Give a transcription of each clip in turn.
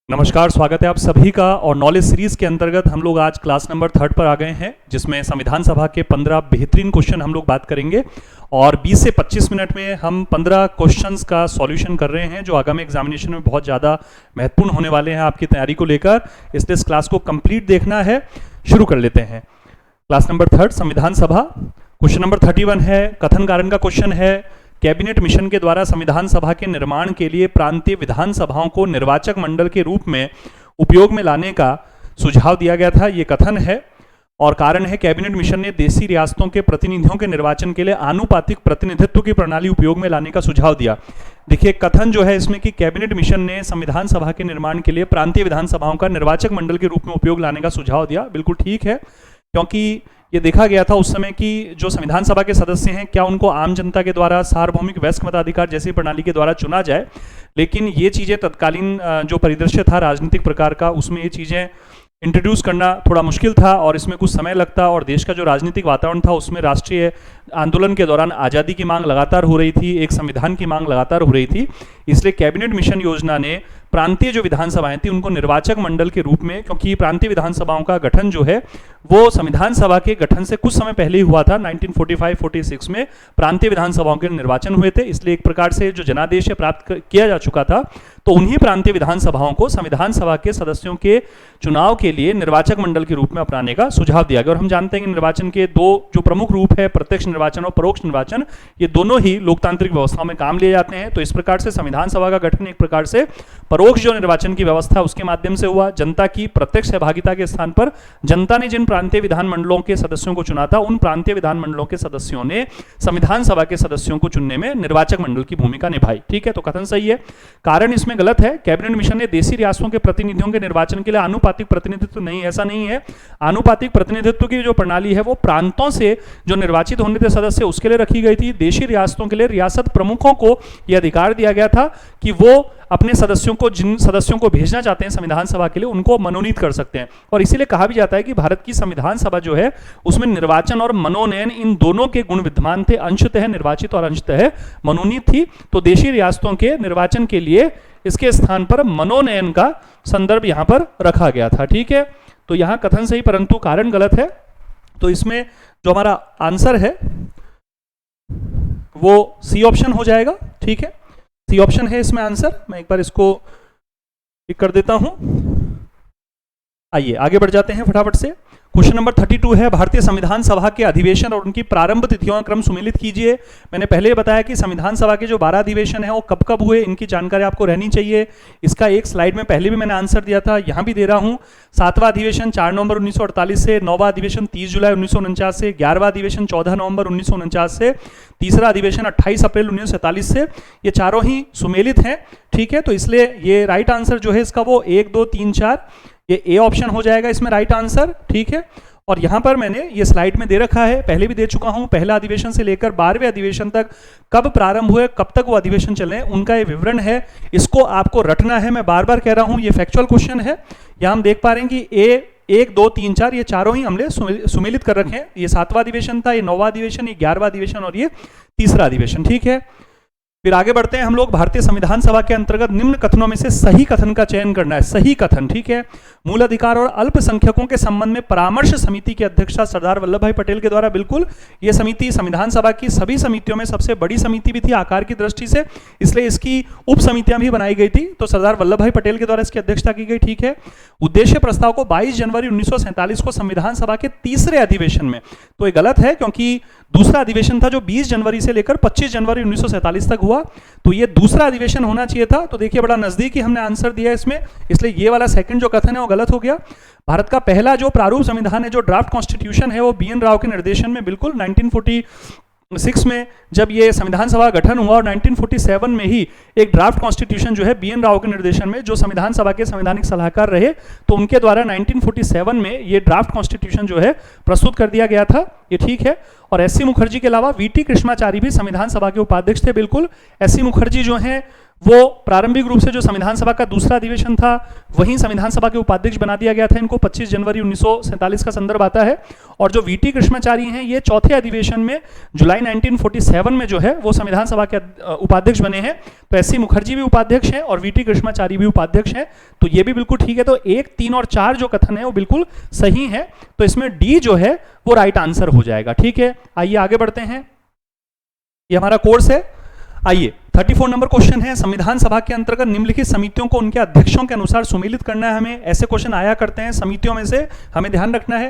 नमस्कार, स्वागत है आप सभी का। और नॉलेज सीरीज के अंतर्गत हम लोग आज क्लास नंबर 3 पर आ गए हैं, जिसमें संविधान सभा के 15 बेहतरीन क्वेश्चन हम लोग बात करेंगे। और 20 से 25 मिनट में हम 15 क्वेश्चंस का सॉल्यूशन कर रहे हैं, जो आगामी एग्जामिनेशन में बहुत ज़्यादा महत्वपूर्ण होने वाले हैं आपकी तैयारी को लेकर। इसलिए इस क्लास को कंप्लीट देखना है। शुरू कर लेते हैं। क्लास नंबर 3 संविधान सभा। क्वेश्चन नंबर 31 है, कथन कारण का क्वेश्चन है। कैबिनेट मिशन के द्वारा संविधान सभा के निर्माण के लिए प्रांतीय विधानसभाओं को निर्वाचक मंडल के रूप में उपयोग में लाने का सुझाव दिया गया था। ये कथन है और कारण है, कैबिनेट मिशन ने देशी रियासतों के प्रतिनिधियों के निर्वाचन के लिए आनुपातिक प्रतिनिधित्व की प्रणाली उपयोग में लाने का सुझाव दिया। देखिए, कथन जो है इसमें कि कैबिनेट मिशन ने संविधान सभा के निर्माण के लिए प्रांतीय विधानसभाओं का निर्वाचक मंडल के रूप में उपयोग लाने का सुझाव दिया। बिल्कुल ठीक है, क्योंकि ये देखा गया था उस समय कि जो संविधान सभा के सदस्य हैं, क्या उनको आम जनता के द्वारा सार्वभौमिक वयस्क मताधिकार जैसी प्रणाली के द्वारा चुना जाए। लेकिन ये चीज़ें तत्कालीन जो परिदृश्य था राजनीतिक प्रकार का, उसमें ये चीज़ें इंट्रोड्यूस करना थोड़ा मुश्किल था और इसमें कुछ समय लगता। और देश का जो राजनीतिक वातावरण था, उसमें राष्ट्रीय आंदोलन के दौरान आज़ादी की मांग लगातार हो रही थी, एक संविधान की मांग लगातार हो रही थी। इसलिए कैबिनेट मिशन योजना ने प्रांतीय जो विधानसभाएं थी उनको निर्वाचक मंडल के रूप में, क्योंकि प्रांतीय विधानसभाओं का गठन जो है वो संविधान सभा के गठन से कुछ समय पहले ही हुआ था। 1945-46 में प्रांतीय विधानसभाओं के निर्वाचन हुए थे। इसलिए एक प्रकार से जो जनादेश प्राप्त किया जा चुका था, तो उन्हीं प्रांतीय विधानसभाओं को संविधान सभा के सदस्यों के चुनाव के लिए निर्वाचक मंडल के रूप में अपनाने का सुझाव दिया गया। और हम जानते हैं कि निर्वाचन के दो जो प्रमुख रूप है, प्रत्यक्ष निर्वाचन और परोक्ष निर्वाचन, ये दोनों ही लोकतांत्रिक व्यवस्थाओं में काम लिए जाते हैं। तो इस प्रकार से संविधान सभा का गठन एक प्रकार से परोक्ष जो निर्वाचन की व्यवस्था उसके माध्यम से हुआ। जनता की प्रत्यक्ष सहभागिता के स्थान पर जनता ने जिन प्रांतीय विधानमंडलों के सदस्यों को चुना था, उन प्रांतीय विधानमंडलों के सदस्यों ने संविधान सभा के सदस्यों को चुनने में निर्वाचक मंडल की भूमिका निभाई। ठीक है, तो कथन सही है। कारण इसमें गलत है। कैबिनेट मिशन ने देशी रियासतों के प्रतिनिधियों के निर्वाचन के लिए आनुपातिक प्रतिनिधित्व नहीं, ऐसा नहीं है। आनुपातिक प्रतिनिधित्व की जो प्रणाली है वो प्रांतों से जो निर्वाचित होने थे सदस्य, उसके लिए रखी गई थी। देशी रियासतों के लिए रियासत प्रमुखों को यह अधिकार दिया गया था कि वो अपने सदस्यों को, जिन सदस्यों को भेजना चाहते हैं संविधान सभा के लिए, उनको मनोनीत कर सकते हैं। और इसीलिए कहा भी जाता है कि भारत की संविधान सभा जो है उसमें निर्वाचन और मनोनयन इन दोनों के गुण विद्यमान थे। अंशतः निर्वाचित और अंशतः मनोनीत थी। तो देशी रियासतों के निर्वाचन के लिए इसके स्थान पर मनोनयन का संदर्भ यहां पर रखा गया था। ठीक है, तो यहां कथन सही परंतु कारण गलत है। तो इसमें जो हमारा आंसर है वो सी ऑप्शन हो जाएगा। ठीक है, सी ऑप्शन है इसमें आंसर। मैं एक बार इसको टिक कर देता हूं। आइए आगे बढ़ जाते हैं फटाफट से। क्वेश्चन नंबर 32 है, भारतीय संविधान सभा के अधिवेशन और उनकी प्रारंभ तिथियों का क्रम सुमेलित कीजिए। मैंने पहले बताया कि संविधान सभा के जो 12 अधिवेशन है वो कब कब हुए, इनकी जानकारी आपको रहनी चाहिए। इसका एक स्लाइड में पहले भी मैंने आंसर दिया था, यहां भी दे रहा हूं। 7वां अधिवेशन 4 नवंबर 1948 से, 9वां अधिवेशन 30 जुलाई 1949 से, 11वां अधिवेशन 14 नवंबर 1949 से, तीसरा अधिवेशन 28 अप्रैल 1947 से। ये चारों ही सुमेलित हैं। ठीक है, तो इसलिए ये राइट आंसर जो है इसका वो 1, 2, 3, 4, ये ए ऑप्शन हो जाएगा इसमें राइट आंसर। ठीक है, और यहां पर मैंने ये स्लाइड में दे रखा है, पहले भी दे चुका हूं। पहला अधिवेशन से लेकर 12वें अधिवेशन तक कब प्रारंभ हुए, कब तक वो अधिवेशन चले, उनका ये विवरण है। इसको आपको रटना है। मैं बार बार कह रहा हूं, ये फैक्चुअल क्वेश्चन है। यहां हम देख पा रहे हैं कि ए 1, 2, 3, 4 ये चारों ही हमने सुमेलित कर रखे हैं। ये 7वां अधिवेशन था, ये 9वां अधिवेशन, ये 11वां अधिवेशन और ये तीसरा अधिवेशन। ठीक है, फिर आगे बढ़ते हैं हम लोग। भारतीय संविधान सभा के अंतर्गत निम्न कथनों में से सही कथन का चयन करना है। सही कथन, ठीक है। मूल अधिकार और अल्पसंख्यकों के संबंध में परामर्श समिति की अध्यक्षता सरदार वल्लभ भाई पटेल के द्वारा, बिल्कुल ये समिति संविधान सभा की सभी समितियों में सबसे बड़ी समिति भी थी आकार की दृष्टि से, इसलिए इसकी उप समितियां भी बनाई गई थी। तो सरदार वल्लभ भाई पटेल के द्वारा इसकी अध्यक्षता की गई। ठीक है, उद्देश्य प्रस्ताव को 22 जनवरी 1947 को संविधान सभा के तीसरे अधिवेशन में, तो ये गलत है क्योंकि दूसरा अधिवेशन था जो 20 जनवरी से लेकर 25 जनवरी 1947 तक हुआ, तो ये दूसरा अधिवेशन होना चाहिए था। तो देखिए बड़ा नजदीक ही हमने आंसर दिया इसमें, इसलिए ये वाला सेकंड जो कथन है वो गलत हो गया। भारत का पहला जो प्रारूप संविधान है, जो ड्राफ्ट कॉन्स्टिट्यूशन है, वो BN राव के निर्देशन में, बिल्कुल 1946 में जब ये संविधान सभा गठन हुआ, और 1947 में ही एक ड्राफ्ट कॉन्स्टिट्यूशन जो है BN राव के निर्देशन में, जो संविधान सभा के संवैधानिक सलाहकार रहे, तो उनके द्वारा 1947 में ये ड्राफ्ट कॉन्स्टिट्यूशन जो है प्रस्तुत कर दिया गया था। ये ठीक है। और SC मुखर्जी के अलावा VT कृष्णाचारी भी संविधान सभा के उपाध्यक्ष थे। बिल्कुल, SC मुखर्जी जो हैं वो प्रारंभिक रूप से जो संविधान सभा का दूसरा अधिवेशन था, वहीं संविधान सभा के उपाध्यक्ष बना दिया गया था इनको। 25 जनवरी 1947 का संदर्भ आता है। और जो वीटी कृष्णाचारी हैं, ये चौथे अधिवेशन में जुलाई 1947 में जो है वो संविधान सभा के उपाध्यक्ष बने हैं। तो एस सी मुखर्जी भी उपाध्यक्ष हैं और वीटी कृष्णाचारी भी उपाध्यक्ष हैं, तो ये भी बिल्कुल ठीक है। तो 1, 3 और 4 जो कथन है वो बिल्कुल सही है, तो इसमें डी जो है वो राइट आंसर हो जाएगा। ठीक है, आइए आगे बढ़ते हैं। ये हमारा कोर्स है। आइए 34 नंबर क्वेश्चन है, संविधान सभा के अंतर्गत निम्नलिखित समितियों को उनके अध्यक्षों के अनुसार सुमेलित करना है हमें। ऐसे क्वेश्चन आया करते हैं समितियों में से, हमें ध्यान रखना है।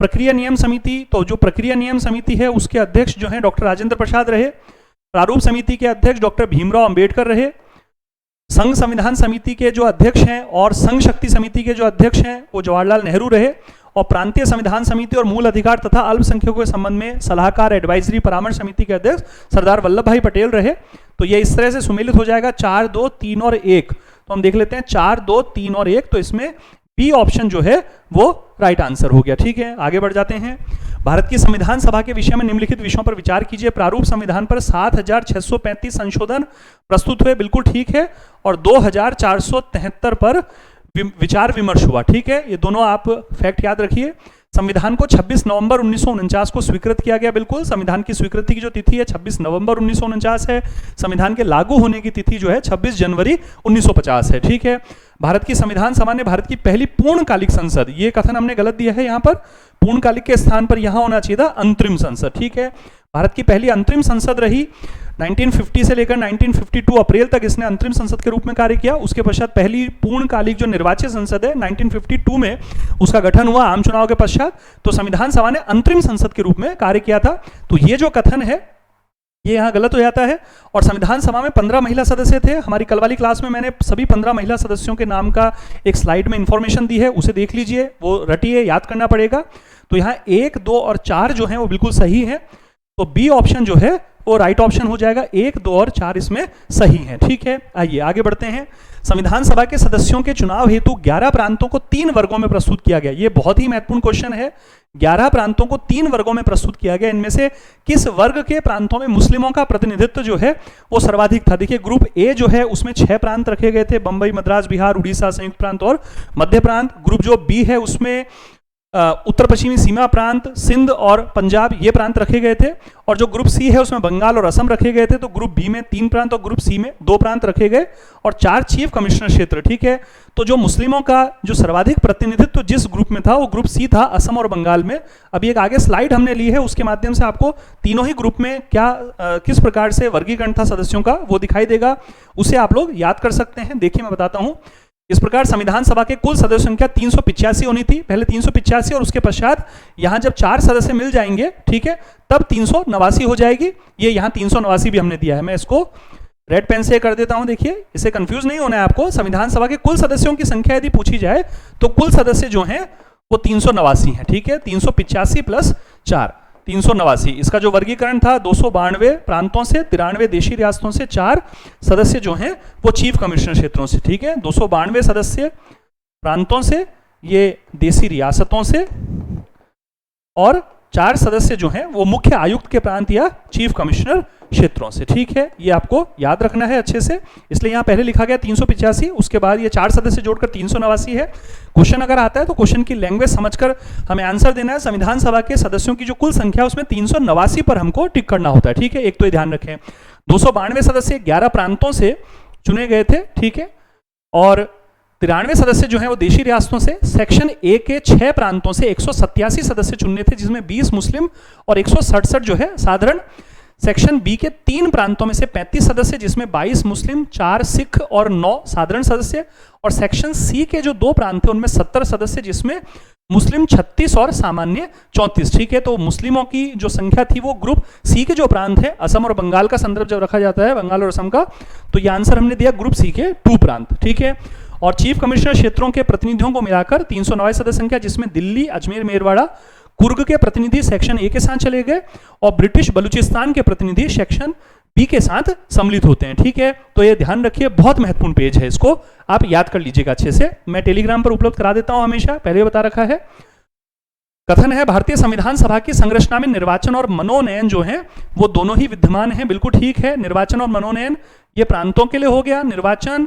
प्रक्रिया नियम समिति, तो जो प्रक्रिया नियम समिति है उसके अध्यक्ष जो है डॉक्टर राजेंद्र प्रसाद रहे। प्रारूप समिति के अध्यक्ष डॉक्टर भीमराव अंबेडकर रहे। संघ संविधान समिति के जो अध्यक्ष हैं और संघ शक्ति समिति के जो अध्यक्ष हैं वो जवाहरलाल नेहरू रहे। और प्रांतीय संविधान समिति और मूल अधिकार तथा अल्पसंख्यकों के संबंध में सलाहकार एडवाइजरी परामर्श समिति के अध्यक्ष सरदार वल्लभ भाई पटेल रहे। तो ये इस तरह से सुमेलित हो जाएगा 4, 2, 3 और 1। तो हम देख लेते हैं 4, 2, 3 और 1, तो इसमें बी ऑप्शन जो है वो राइट आंसर हो गया। ठीक है, आगे बढ़ जाते हैं। भारत की संविधान सभा के विषय में निम्नलिखित विषयों पर विचार कीजिए। प्रारूप संविधान पर 7635 संशोधन प्रस्तुत हुए, बिल्कुल ठीक है। और 2473 पर विचार विमर्श हुआ। ठीक है, ये दोनों आप फैक्ट याद रखिए। संविधान को 26 नवंबर 1949 को स्वीकृत किया गया। बिल्कुल, संविधान की स्वीकृति की जो तिथि है 26 नवंबर 1949 है। संविधान के लागू होने की तिथि जो है 26 जनवरी 1950 है। ठीक है, भारत की संविधान सभा ने भारत की पहली पूर्णकालिक संसद, ये कथन हमने गलत दिया है यहाँ पर, पूर्णकालिक के स्थान पर यहाँ होना चाहिए था अंतरिम संसद। ठीक है, भारत की पहली अंतरिम संसद रही। 1950 से लेकर 1952 अप्रैल तक इसने अंतरिम संसद के रूप में कार्य किया। उसके पश्चात पहली पूर्णकालिक जो निर्वाचित संसद है 1952 में उसका गठन हुआ आम चुनाव के पश्चात। तो संविधान सभा ने अंतरिम संसद के रूप में कार्य किया था। तो ये जो कथन है ये यहाँ गलत हो जाता है। और संविधान सभा में 15 महिला सदस्य थे। हमारी कल वाली क्लास में मैंने सभी 15 महिला सदस्यों के नाम का एक स्लाइड में इंफॉर्मेशन दी है, उसे देख लीजिए, वो रटिए, याद करना पड़ेगा। तो यहाँ 1, 2 और 4 जो है वो बिल्कुल सही है। तो बी ऑप्शन जो है वो राइट ऑप्शन हो जाएगा। 1, 2 और 4 इसमें सही है। ठीक है, आइए आगे बढ़ते हैं। संविधान सभा के सदस्यों के चुनाव हेतु 11 प्रांतों को 3 वर्गों में प्रस्तुत किया गया। ये बहुत ही महत्वपूर्ण क्वेश्चन है। 11 प्रांतों को 3 वर्गों में प्रस्तुत किया गया। इनमें से किस वर्ग के प्रांतों में मुस्लिमों का प्रतिनिधित्व जो है वो सर्वाधिक था? देखिए, ग्रुप ए जो है उसमें 6 प्रांत रखे गए थे, बंबई, मद्रास, बिहार, उड़ीसा, संयुक्त प्रांत और मध्य प्रांत। ग्रुप जो बी है उसमें उत्तर पश्चिमी सीमा प्रांत, सिंध और पंजाब ये प्रांत रखे गए थे। और जो ग्रुप सी है उसमें बंगाल और असम रखे गए थे। तो ग्रुप बी में 3 प्रांत और ग्रुप सी में 2 प्रांत रखे गए और 4 चीफ कमिश्नर क्षेत्र। ठीक है, तो जो मुस्लिमों का जो सर्वाधिक प्रतिनिधित्व जिस ग्रुप में था वो ग्रुप सी था, असम और बंगाल में। अभी एक आगे स्लाइड हमने ली है, उसके माध्यम से आपको तीनों ही ग्रुप में क्या किस प्रकार से वर्गीकरण था सदस्यों का वो दिखाई देगा, उसे आप लोग याद कर सकते हैं। देखिए मैं बताता हूँ। इस प्रकार संविधान सभा के कुल सदस्य संख्या 385 होनी थी, पहले 385 और उसके पश्चात यहां जब 4 सदस्य मिल जाएंगे, ठीक है, तब 389 हो जाएगी। ये यहां 389 भी हमने दिया है, मैं इसको रेड पेन से कर देता हूं। देखिए, इसे कंफ्यूज नहीं होना है आपको। संविधान सभा के कुल सदस्यों की संख्या यदि पूछी जाए तो कुल सदस्य जो हैं वो 389 है। ठीक है, 385 प्लस 4 389। इसका जो वर्गीकरण था 292 प्रांतों से, 93 देशी रियासतों से, 4 सदस्य जो हैं वो चीफ कमिश्नर क्षेत्रों से। ठीक है, 292 सदस्य प्रांतों से, ये देशी रियासतों से, और 4 सदस्य जो हैं वो मुख्य आयुक्त के प्रांत या चीफ कमिश्नर क्षेत्रों से। ठीक है, ये आपको याद रखना है अच्छे से, इसलिए यहाँ पहले लिखा गया 385, उसके बाद ये 4 सदस्य जोड़कर 389 है। क्वेश्चन अगर आता है तो क्वेश्चन की लैंग्वेज समझकर हमें आंसर देना है। संविधान सभा के सदस्यों की जो कुल संख्या उसमें 389 पर हमको टिक करना होता है। ठीक है, एक तो ये ध्यान रखें। 292 सदस्य 11 प्रांतों से चुने गए थे। ठीक है, और 93 सदस्य जो हैं वो देशी रियासतों से। सेक्शन ए के 6 प्रांतों से 187 सदस्य चुनने थे, जिसमें 20 मुस्लिम और 167 जो है साधारण। सेक्शन बी के 3 प्रांतों में से 35 सदस्य, जिसमें 22 मुस्लिम, 4 सिख और 9 साधारण सदस्य। और सेक्शन सी के जो 2 प्रांत थे उनमें 70 सदस्य, जिसमें मुस्लिम 36 और सामान्य 34। ठीक है, तो मुस्लिमों की जो संख्या थी वो ग्रुप सी के जो प्रांत है, असम और बंगाल का संदर्भ जब रखा जाता है, बंगाल और असम का, तो ये आंसर हमने दिया ग्रुप सी के 2 प्रांत। ठीक है, और चीफ कमिश्नर क्षेत्रों के प्रतिनिधियों को मिलाकर 309 सदस्य संख्या, जिसमें दिल्ली, अजमेर, मेरवाड़ा, कुर्ग के प्रतिनिधि सेक्शन ए के साथ चले गए और ब्रिटिश बलूचिस्तान के प्रतिनिधि सेक्शन बी के साथ सम्मिलित होते हैं। ठीक है, तो ये ध्यान रखिए, बहुत महत्वपूर्ण पेज है, इसको आप याद कर लीजिएगा अच्छे से। मैं टेलीग्राम पर उपलब्ध करा देता हूं, हमेशा पहले बता रखा है। कथन है भारतीय संविधान सभा की संरचना में निर्वाचन और मनोनयन जो है वो दोनों ही विद्यमान हैं। बिल्कुल ठीक है, निर्वाचन और मनोनयन ये प्रांतों के लिए हो गया, निर्वाचन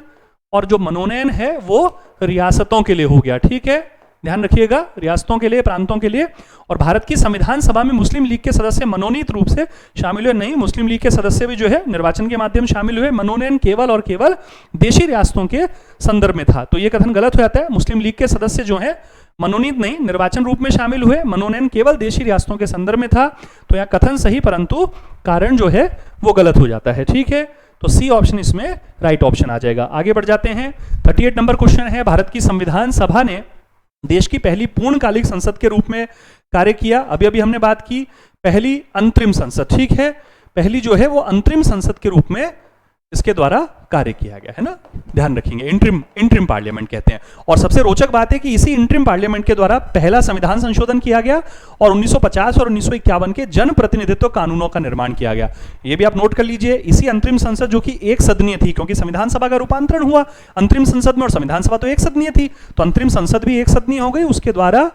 और जो मनोनयन है वो रियासतों के लिए हो गया। ठीक है, ध्यान रखिएगा, रियासतों के लिए, प्रांतों के लिए। और भारत की संविधान सभा में मुस्लिम लीग के सदस्य मनोनीत रूप से शामिल हुए नहीं, मुस्लिम लीग के सदस्य भी जो है निर्वाचन के माध्यम शामिल हुए। मनोनयन केवल और केवल देशी रियासतों के संदर्भ में था। तो यह कथन गलत हो जाता है। मुस्लिम लीग के सदस्य जो है मनोनीत नहीं, निर्वाचन रूप में शामिल हुए, मनोनयन केवल देशी रियासतों के संदर्भ में था। तो यह कथन सही, परंतु कारण जो है वो गलत हो जाता है। ठीक है, तो सी ऑप्शन इसमें राइट ऑप्शन आ जाएगा। आगे बढ़ जाते हैं। 38 नंबर क्वेश्चन है, भारत की संविधान सभा ने देश की पहली पूर्णकालिक संसद के रूप में कार्य किया। अभी अभी हमने बात की पहली अंतरिम संसद, ठीक है, पहली जो है वो अंतरिम संसद के रूप में इसके द्वारा कार्य किया गया है ना, ध्यान रखेंगे। इंटरिम पार्लियामेंट कहते हैं। और सबसे रोचक बात है कि इसी इंटरिम पार्लियामेंट के द्वारा पहला संविधान संशोधन किया गया और 1950 और 1951 के जन प्रतिनिधित्व कानूनों का निर्माण किया गया। ये भी आप नोट कर लीजिए। इसी अंतरिम संसद जो कि एक सदनीय थी, क्योंकि संविधान सभा का रूपांतरण हुआ अंतरिम संसद में और संविधान सभा तो एक सदनीय थी, तो अंतरिम संसद भी एक सदनीय हो गई। उसके द्वारा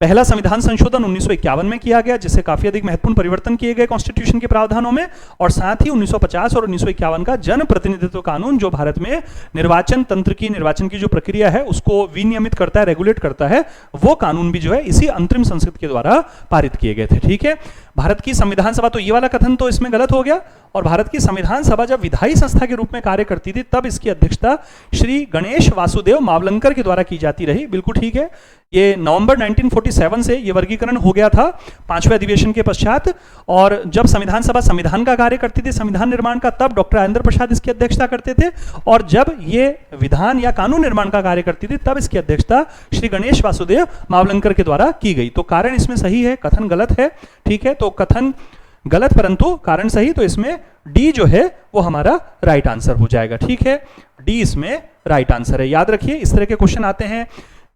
पहला संविधान संशोधन 1951 में किया गया, जिससे काफी अधिक महत्वपूर्ण परिवर्तन किए गए कॉन्स्टिट्यूशन के प्रावधानों में। और साथ ही 1950 और 1951 का जन प्रतिनिधित्व कानून जो भारत में निर्वाचन तंत्र की, निर्वाचन की जो प्रक्रिया है उसको विनियमित करता है, रेगुलेट करता है, वो कानून भी जो है इसी अंतरिम संसद के द्वारा पारित किए गए थे। ठीक है, भारत की संविधान सभा, तो ये वाला कथन तो इसमें गलत हो गया। और भारत की संविधान सभा जब विधायी संस्था के रूप में कार्य करती थी तब इसकी अध्यक्षता श्री गणेश वासुदेव मावलंकर के द्वारा की जाती रही। बिल्कुल ठीक है, ये नवंबर 1947 से ये वर्गीकरण हो गया था 5वें अधिवेशन के पश्चात। और जब संविधान सभा संविधान का कार्य करती थी, संविधान निर्माण का, तब डॉक्टर राजेंद्र प्रसाद इसकी अध्यक्षता करते थे। और जब ये विधान या कानून निर्माण का कार्य करती थी तब इसकी अध्यक्षता श्री गणेश वासुदेव मावलंकर के द्वारा की गई। तो कारण इसमें सही है, कथन गलत है। ठीक है, तो कथन गलत परंतु कारण सही, तो इसमें डी जो है वो हमारा राइट आंसर हो जाएगा। ठीक है, डी इसमें राइट आंसर है। याद रखिए, इस तरह के क्वेश्चन आते हैं,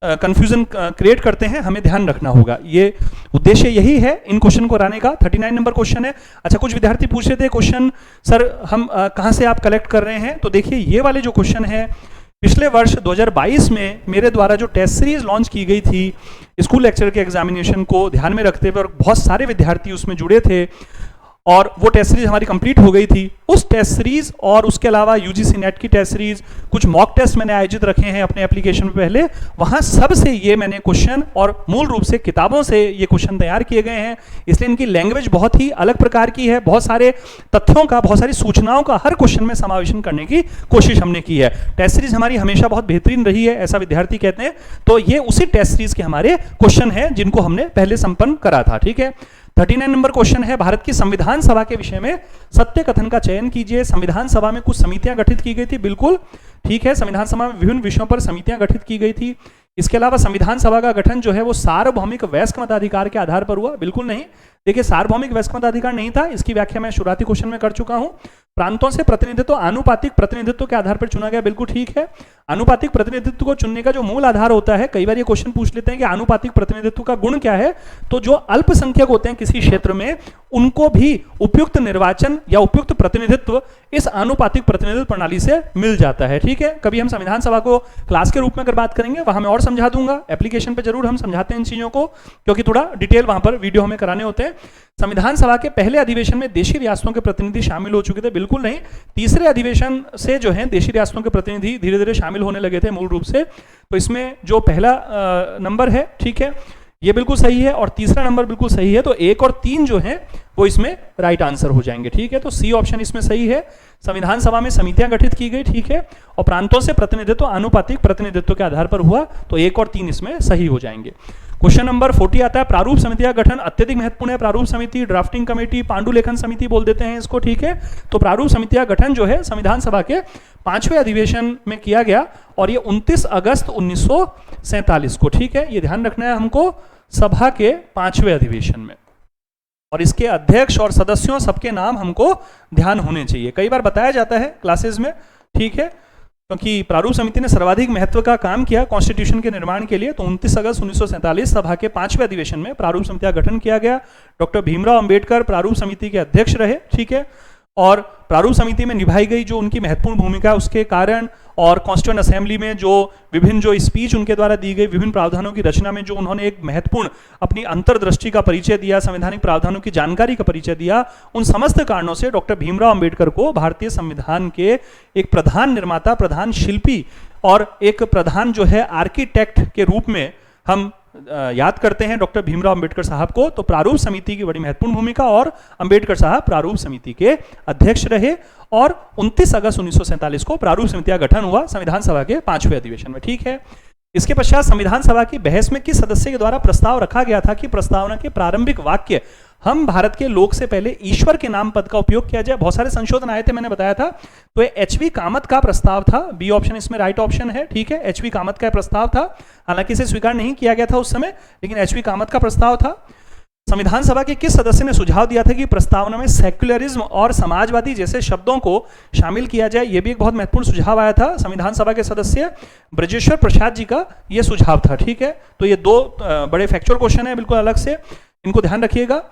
कंफ्यूजन क्रिएट करते हैं, हमें ध्यान रखना होगा। ये उद्देश्य यही है इन क्वेश्चन को हराने का। 39 नंबर क्वेश्चन है। अच्छा, कुछ विद्यार्थी पूछ रहे थे क्वेश्चन, सर हम कहाँ से आप कलेक्ट कर रहे हैं? तो देखिए, ये वाले जो क्वेश्चन है पिछले वर्ष 2022 में मेरे द्वारा जो टेस्ट सीरीज लॉन्च की गई थी स्कूल लेक्चर के एग्जामिनेशन को ध्यान में रखते हुए, और बहुत सारे विद्यार्थी उसमें जुड़े थे और वो टेस्ट सीरीज हमारी कंप्लीट हो गई थी। उस टेस्ट सीरीज और उसके अलावा यूजीसी नेट की टेस्ट सीरीज, कुछ मॉक टेस्ट मैंने आयोजित रखे हैं अपने एप्लीकेशन में पहले, वहां सब से ये मैंने क्वेश्चन और मूल रूप से किताबों से ये क्वेश्चन तैयार किए गए हैं। इसलिए इनकी लैंग्वेज बहुत ही अलग प्रकार की है, बहुत सारे तथ्यों का, बहुत सारी सूचनाओं का हर क्वेश्चन में समावेशन करने की कोशिश हमने की है। टेस्ट सीरीज हमारी हमेशा बहुत बेहतरीन रही है, ऐसा विद्यार्थी कहते हैं। तो ये उसी टेस्ट सीरीज के हमारे क्वेश्चन हैं जिनको हमने पहले संपन्न करा था। ठीक है, 39 नंबर क्वेश्चन है, भारत की संविधान सभा के विषय में सत्य कथन का चयन कीजिए। संविधान सभा में कुछ समितियां गठित की गई थी, बिल्कुल ठीक है, संविधान सभा में विभिन्न विषयों पर समितियां गठित की गई थी। इसके अलावा संविधान सभा का गठन जो है वो सार्वभौमिक वयस्क मताधिकार के आधार पर हुआ, बिल्कुल नहीं। देखिए, सार्वभौमिक वयस्क मताधिकार नहीं था, इसकी व्याख्या मैं शुरुआती क्वेश्चन में कर चुका हूं। प्रांतों से प्रतिनिधित्व आनुपातिक प्रतिनिधित्व के आधार पर चुना गया, बिल्कुल ठीक है। आनुपातिक प्रतिनिधित्व को चुनने का जो मूल आधार होता है, कई बार ये क्वेश्चन पूछ लेते हैं कि आनुपातिक प्रतिनिधित्व का गुण क्या है, तो जो अल्पसंख्यक होते हैं किसी क्षेत्र में उनको भी उपयुक्त निर्वाचन या उपयुक्त प्रतिनिधित्व इस आनुपातिक प्रतिनिधित्व प्रणाली से मिल जाता है। ठीक है, कभी हम संविधान सभा को क्लास के रूप में अगर बात करेंगे वहां मैं और समझा दूंगा, एप्लीकेशन पे जरूर हम समझाते हैं इन चीजों को, क्योंकि थोड़ा डिटेल वहां पर वीडियो हमें कराने होते हैं। संविधान सभा के पहले अधिवेशन में देशी रियासतों के प्रतिनिधि शामिल हो चुके थे, बिल्कुल नहीं। तीसरे अधिवेशन से जो है देशी रियासतों के प्रतिनिधि धीरे धीरे शामिल होने लगे थे मूल रूप से। तो इसमें जो पहला नंबर है, ठीक है, ये बिल्कुल सही है और तीसरा नंबर बिल्कुल सही है। तो 1 और 3 जो है वो इसमें राइट आंसर हो जाएंगे। ठीक है, तो सी ऑप्शन इसमें सही है। संविधान सभा में समितियां गठित की गई, ठीक है, और प्रांतों से प्रतिनिधित्व आनुपातिक प्रतिनिधित्व के आधार पर हुआ, तो 1 और 3 इसमें सही हो जाएंगे। क्वेश्चन नंबर 40 आता है, प्रारूप समिति का गठन अत्यधिक महत्वपूर्ण है। प्रारूप समिति, ड्राफ्टिंग कमेटी, पांडुलेखन समिति बोल देते हैं इसको, ठीक है। तो प्रारूप समिति का गठन जो है संविधान सभा के 5वें अधिवेशन में किया गया और ये 29 अगस्त 1947 को, ठीक है, ये ध्यान रखना है हमको, सभा के 5वें अधिवेशन में। और इसके अध्यक्ष और सदस्यों सबके नाम हमको ध्यान होने चाहिए, कई बार बताया जाता है क्लासेस में, ठीक है, क्योंकि प्रारूप समिति ने सर्वाधिक महत्व का काम किया कॉन्स्टिट्यूशन के निर्माण के लिए। तो 29 अगस्त 1947 सभा के 5वें अधिवेशन में प्रारूप समिति का गठन किया गया। डॉक्टर भीमराव अंबेडकर प्रारूप समिति के अध्यक्ष रहे, ठीक है। और प्रारूप समिति में निभाई गई जो उनकी महत्वपूर्ण भूमिका उसके कारण, और कॉन्स्टिट्यूएंट असेंबली में जो विभिन्न जो स्पीच उनके द्वारा दी गई, विभिन्न प्रावधानों की रचना में जो उन्होंने एक महत्वपूर्ण अपनी अंतर्दृष्टि का परिचय दिया, संवैधानिक प्रावधानों की जानकारी का परिचय दिया, उन समस्त कारणों से डॉक्टर भीमराव अंबेडकर को भारतीय संविधान के एक प्रधान निर्माता, प्रधान शिल्पी और एक प्रधान जो है आर्किटेक्ट के रूप में हम याद करते हैं डॉक्टर भीमराव अंबेडकर साहब को। तो प्रारूप समिति की बड़ी महत्वपूर्ण भूमिका, और अंबेडकर साहब प्रारूप समिति के अध्यक्ष रहे, और 29 अगस्त 1947 को प्रारूप समिति का गठन हुआ संविधान सभा के 5वें अधिवेशन में। ठीक है, इसके पश्चात संविधान सभा की बहस में किस सदस्य के द्वारा प्रस्ताव रखा गया था कि प्रस्तावना के प्रारंभिक वाक्य हम भारत के लोक से पहले ईश्वर के नाम पद का उपयोग किया जाए। बहुत सारे संशोधन आए थे, मैंने बताया था। तो ये एचवी कामत का प्रस्ताव था, बी ऑप्शन इसमें राइट ऑप्शन है। ठीक है, एचवी कामत का प्रस्ताव था, हालांकि इसे स्वीकार नहीं किया गया था उस समय, लेकिन एचवी कामत का प्रस्ताव था। संविधान सभा के किस सदस्य ने सुझाव दिया था कि प्रस्तावना में सेक्युलरिज्म और समाजवादी जैसे शब्दों को शामिल किया जाए? यह भी एक बहुत महत्वपूर्ण सुझाव आया था संविधान सभा के सदस्य ब्रजेश्वर प्रसाद जी का यह सुझाव था। ठीक है, तो ये दो बड़े फैक्चुअल क्वेश्चन है बिल्कुल अलग से, इनको ध्यान रखिएगा।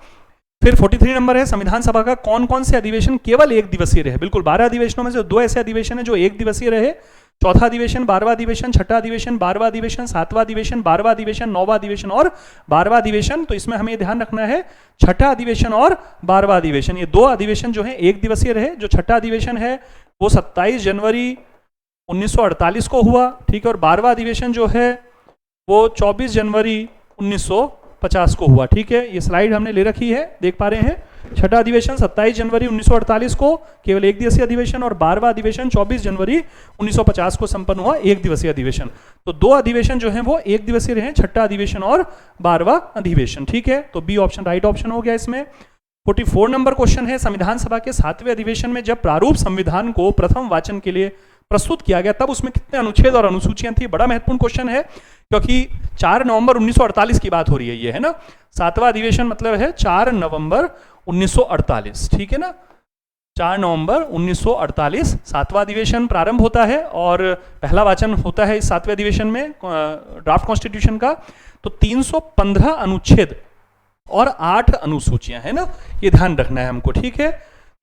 फिर 43 नंबर है, संविधान सभा का कौन कौन से अधिवेशन केवल एक दिवसीय रहे? बिल्कुल 12 अधिवेशनों में से 2 ऐसे अधिवेशन है जो एक दिवसीय रहे। चौथा अधिवेशन, 12वां अधिवेशन, छठा अधिवेशन, 12वां अधिवेशन, 7वां अधिवेशन, 12वां अधिवेशन, 9वां अधिवेशन और 12वां अधिवेशन। तो इसमें हमें ध्यान रखना है छठा अधिवेशन और 12वां अधिवेशन, ये 2 अधिवेशन जो है एक दिवसीय रहे। जो छठा अधिवेशन है वो 27 जनवरी 1948 को हुआ। ठीक है, और 12वां अधिवेशन जो है वो 24 जनवरी 1950 को हुआ। ठीक है, ये स्लाइड हमने ले रखी है, देख पा रहे हैं। छठा अधिवेशन 27 जनवरी 1948 को केवल एक दिवसीय अधिवेशन, और 12वां अधिवेशन 24 जनवरी 1950 को संपन्न हुआ एक दिवसीय अधिवेशन। तो 2 अधिवेशन जो हैं वो एक दिवसीय रहे, छठा अधिवेशन और 12वां अधिवेशन। ठीक है, तो बी ऑप्शन राइट ऑप्शन हो गया इसमें। 44 नंबर क्वेश्चन है, संविधान सभा के 7वें अधिवेशन में जब प्रारूप संविधान को प्रथम वाचन के लिए प्रस्तुत किया गया तब उसमें कितने अनुच्छेद और अनुसूचियां थी? बड़ा महत्वपूर्ण क्वेश्चन है, क्योंकि 4 नवंबर 1948 की बात हो रही है ये, है ना। 7वां अधिवेशन मतलब है 4 नवंबर 1948। ठीक है ना, 4 नवंबर 1948 7वां अधिवेशन प्रारंभ होता है, और पहला वाचन होता है इस 7वें अधिवेशन में ड्राफ्ट कॉन्स्टिट्यूशन का। तो 315 अनुच्छेद और 8 अनुसूचियां, है ना, ये ध्यान रखना है हमको। ठीक है,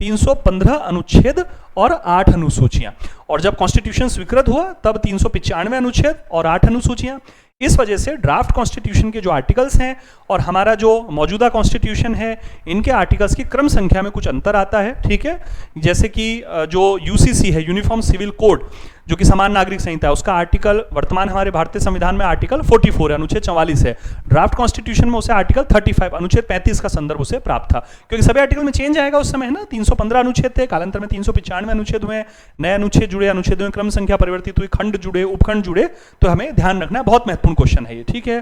315 अनुच्छेद और 8 अनुसूचियां, और जब कॉन्स्टिट्यूशन स्वीकृत हुआ तब 395 अनुच्छेद और 8 अनुसूचियां। इस वजह से ड्राफ्ट कॉन्स्टिट्यूशन के जो आर्टिकल्स हैं और हमारा जो मौजूदा कॉन्स्टिट्यूशन है, इनके आर्टिकल्स की क्रम संख्या में कुछ अंतर आता है। ठीक है, जैसे कि जो यूसीसी है, यूनिफॉर्म सिविल कोड, जो कि समान नागरिक संहिता है, उसका आर्टिकल वर्तमान हमारे भारतीय संविधान में आर्टिकल 44 है, अनुच्छेद 44 है। ड्राफ्ट कॉन्स्टिट्यूशन में उसे आर्टिकल 35 अनुच्छेद 35 का संदर्भ उसे प्राप्त था, क्योंकि सभी आर्टिकल में चेंज आएगा उस समय, है ना। 315 अनुच्छेद थे, कालांतर में 395 अनुच्छेद हुए, नए अनुच्छेद जुड़े, अनुच्छेदों में क्रम संख्या परिवर्तित हुई, खंड जुड़े, उपखंड जुड़े। तो हमें ध्यान रखना है, बहुत महत्वपूर्ण क्वेश्चन है ये। ठीक है,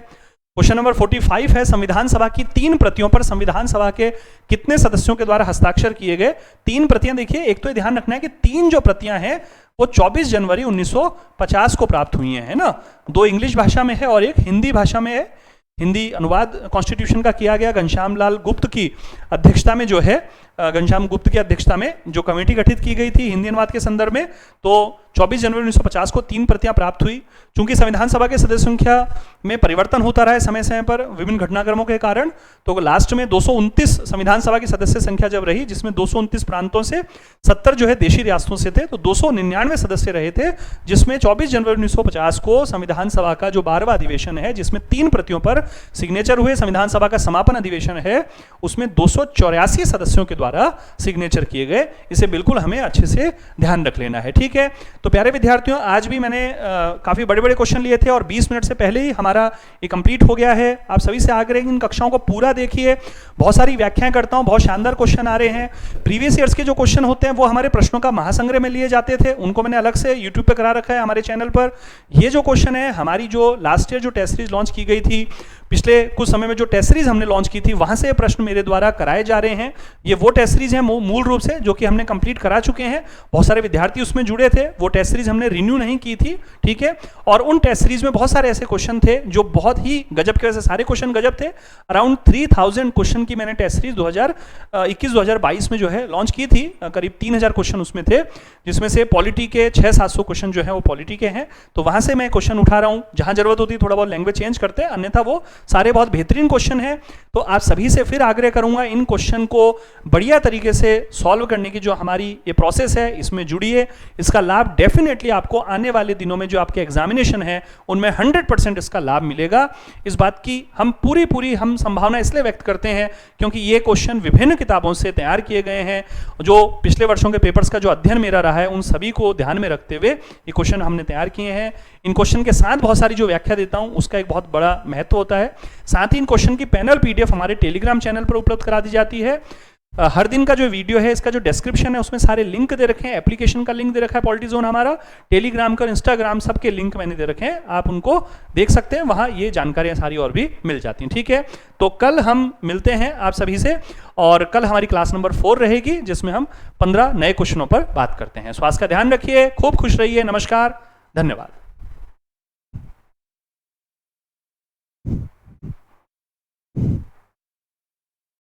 क्वेश्चन नंबर 45 है, संविधान सभा की 3 प्रतियों पर संविधान सभा के कितने सदस्यों के द्वारा हस्ताक्षर किए गए? 3 प्रतियां देखिए, एक तो ध्यान रखना है कि 3 जो प्रतियां हैं वो 24 जनवरी 1950 को प्राप्त हुई हैं, है ना। 2 इंग्लिश भाषा में है और एक हिंदी भाषा में है। हिंदी अनुवाद कॉन्स्टिट्यूशन का किया गया घनश्याम लाल गुप्त की अध्यक्षता में, जो है घनश्याम गुप्त की अध्यक्षता में जो कमेटी गठित की गई थी हिंदी अनुवाद के संदर्भ में। तो 24 जनवरी 1950 को 3 प्रतियां प्राप्त हुई। चूंकि संविधान सभा के सदस्य संख्या में परिवर्तन होता रहा है समय समय पर विभिन्न घटनाक्रमों के कारण, तो लास्ट में 229 संविधान सभा की सदस्य संख्या जब रही, जिसमें 229 प्रांतों से 70 जो है देशी रियासतों से थे, तो 299 सदस्य रहे थे, जिसमें 24 जनवरी 1950 को संविधान सभा का जो 12वां अधिवेशन है, जिसमें 3 प्रतियों पर सिग्नेचर हुए, संविधान सभा का समापन अधिवेशन है, उसमें 284 सदस्यों के द्वारा सिग्नेचर किए गए। इसे बिल्कुल हमें अच्छे से ध्यान रख लेना है। ठीक है, तो प्यारे विद्यार्थियों, आज भी मैंने काफी बड़े बड़े क्वेश्चन लिए थे और 20 मिनट से पहले ही हमारा ये कंप्लीट हो गया है। आप सभी से आग्रह, इन कक्षाओं को पूरा देखिए, बहुत सारी व्याख्याएं करता हूं, बहुत शानदार क्वेश्चन आ रहे हैं। प्रीवियस ईयर्स के जो क्वेश्चन होते हैं वो हमारे प्रश्नों का महासंग्रह में लिए जाते थे, उनको मैंने अलग से यूट्यूब पे करा रखा है हमारे चैनल पर। ये जो क्वेश्चन है, हमारी जो लास्ट ईयर जो टेस्ट सीरीज लॉन्च की गई थी, पिछले कुछ समय में जो टेस्ट सीरीज हमने लॉन्च की थी, वहां से प्रश्न मेरे द्वारा कराए जा रहे हैं। ये वो टेस्ट सीरीज है मूल रूप से जो कि हमने कंप्लीट करा चुके हैं। बहुत सारे विद्यार्थी उसमें जुड़े थे, वो टेस्ट सीरीज हमने रिन्यू नहीं की थी। ठीक है, और उन टेस्ट सीरीज में बहुत सारे ऐसे क्वेश्चन थे जो बहुत ही गजब के, वैसे सारे क्वेश्चन गजब थे। अराउंड 3000 क्वेश्चन की मैंने टेस्ट सीरीज 2021-2022 में जो है लॉन्च की थी। करीब 3000 क्वेश्चन उसमें थे, जिसमें से पॉलिटी के 600-700 क्वेश्चन जो है वो पॉलिटी के हैं। तो वहां से मैं क्वेश्चन उठा रहा हूं, जहां जरूरत होती है थोड़ा बहुत लैंग्वेज चेंज करते हैं, अन्यथा वो सारे बहुत बेहतरीन क्वेश्चन हैं। तो आप सभी से फिर आग्रह करूंगा, इन क्वेश्चन को बढ़िया तरीके से सॉल्व करने की जो हमारी ये प्रोसेस है इसमें जुड़िए। इसका लाभ डेफिनेटली आपको आने वाले दिनों में जो आपके एग्जामिनेशन है उनमें 100% इसका लाभ मिलेगा। इस बात की हम पूरी हम संभावना इसलिए व्यक्त करते हैं क्योंकि ये क्वेश्चन विभिन्न किताबों से तैयार किए गए हैं। जो पिछले वर्षों के पेपर्स का जो अध्ययन मेरा रहा है उन सभी को ध्यान में रखते हुए ये क्वेश्चन हमने तैयार किए हैं। इन क्वेश्चन के साथ बहुत सारी जो व्याख्या देता हूं उसका एक बहुत बड़ा महत्व होता है। साथ ही इन क्वेश्चन की पैनल पीडीएफ हमारे टेलीग्राम चैनल पर उपलब्ध करा दी जाती है। हर दिन का जो वीडियो है इसका जो डिस्क्रिप्शन है उसमें सारे लिंक दे रखे हैं, एप्लीकेशन का लिंक दे रखा है पॉलिटी जोन हमारा, टेलीग्राम का, इंस्टाग्राम, सबके लिंक मैंने दे रखे हैं, आप उनको देख सकते हैं, वहां ये जानकारियां सारी और भी मिल जाती हैं। ठीक है, तो कल हम मिलते हैं आप सभी से, और कल हमारी क्लास नंबर 4 रहेगी जिसमें हम 15 नए क्वेश्चनों पर बात करते हैं। स्वास्थ्य का ध्यान रखिए, खूब खुश रहिए, नमस्कार, धन्यवाद।